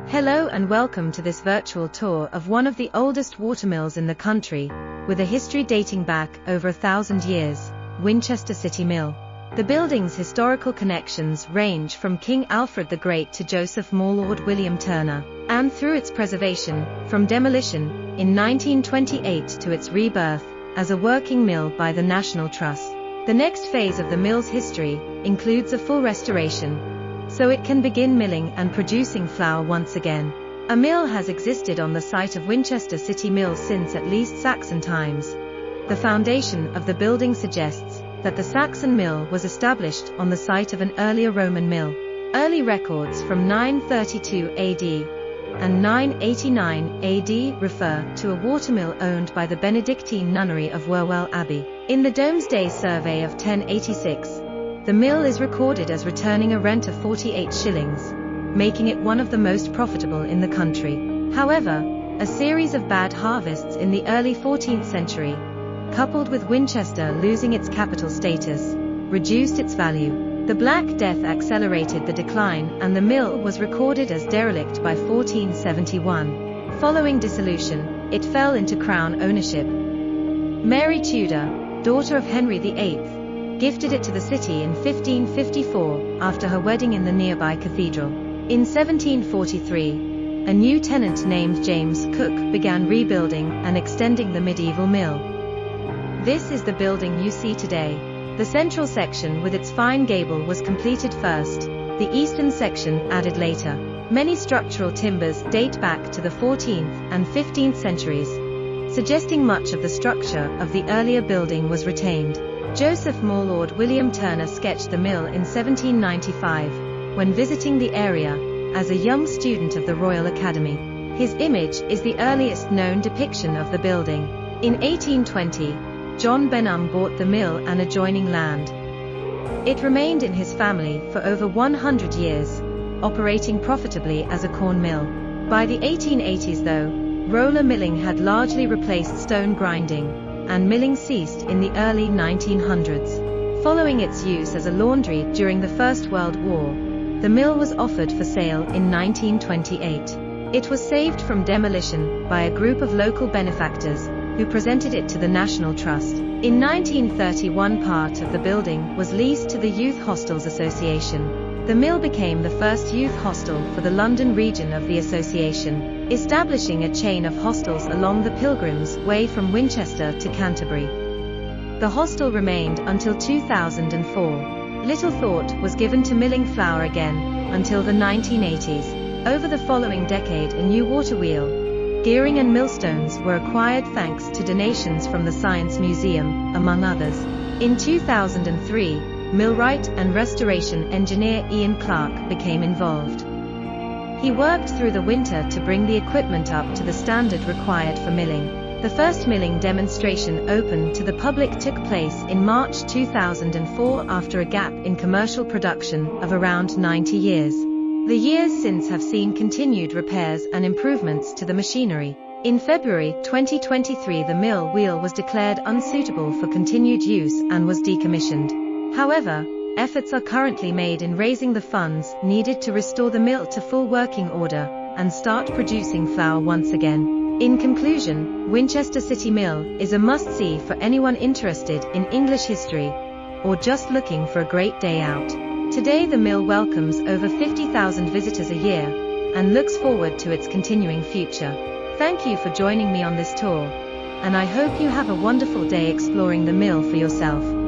Hello and welcome to this virtual tour of one of the oldest watermills in the country, with a history dating back over 1,000 years, Winchester City Mill. The building's historical connections range from King Alfred the Great to Joseph Mallord William Turner, and through its preservation, from demolition, in 1928 to its rebirth, as a working mill by the National Trust. The next phase of the mill's history includes a full restoration, so it can begin milling and producing flour once again. A mill has existed on the site of Winchester City Mill since at least Saxon times. The foundation of the building suggests that the Saxon mill was established on the site of an earlier Roman mill. Early records from 932 AD and 989 AD refer to a watermill owned by the Benedictine nunnery of Wherwell Abbey. In the Domesday survey of 1086, the mill is recorded as returning a rent of 48 shillings, making it one of the most profitable in the country. However, a series of bad harvests in the early 14th century, coupled with Winchester losing its capital status, reduced its value. The Black Death accelerated the decline, and the mill was recorded as derelict by 1471. Following dissolution, it fell into crown ownership. Mary Tudor, daughter of Henry VIII, gifted it to the city in 1554, after her wedding in the nearby cathedral. In 1743, a new tenant named James Cook began rebuilding and extending the medieval mill. This is the building you see today. The central section with its fine gable was completed first, the eastern section added later. Many structural timbers date back to the 14th and 15th centuries, suggesting much of the structure of the earlier building was retained. Joseph Mallord William Turner sketched the mill in 1795, when visiting the area, as a young student of the Royal Academy. His image is the earliest known depiction of the building. In 1820, John Benham bought the mill and adjoining land. It remained in his family for over 100 years, operating profitably as a corn mill. By the 1880s though, roller milling had largely replaced stone grinding, and milling ceased in the early 1900s. Following its use as a laundry during the First World War, the mill was offered for sale in 1928. It was saved from demolition by a group of local benefactors, who presented it to the National Trust. In 1931, part of the building was leased to the Youth Hostels Association. The mill became the first youth hostel for the London region of the association, establishing a chain of hostels along the Pilgrim's Way from Winchester to Canterbury. The hostel remained until 2004. Little thought was given to milling flour again, until the 1980s. Over the following decade, a new water wheel, gearing and millstones were acquired thanks to donations from the Science Museum, among others. In 2003, millwright and restoration engineer Ian Clark became involved. He worked through the winter to bring the equipment up to the standard required for milling. The first milling demonstration open to the public took place in March 2004 after a gap in commercial production of around 90 years. The years since have seen continued repairs and improvements to the machinery. In February 2023, the mill wheel was declared unsuitable for continued use and was decommissioned. However, efforts are currently made in raising the funds needed to restore the mill to full working order and start producing flour once again. In conclusion, Winchester City Mill is a must-see for anyone interested in English history or just looking for a great day out. Today the mill welcomes over 50,000 visitors a year, and looks forward to its continuing future. Thank you for joining me on this tour, and I hope you have a wonderful day exploring the mill for yourself.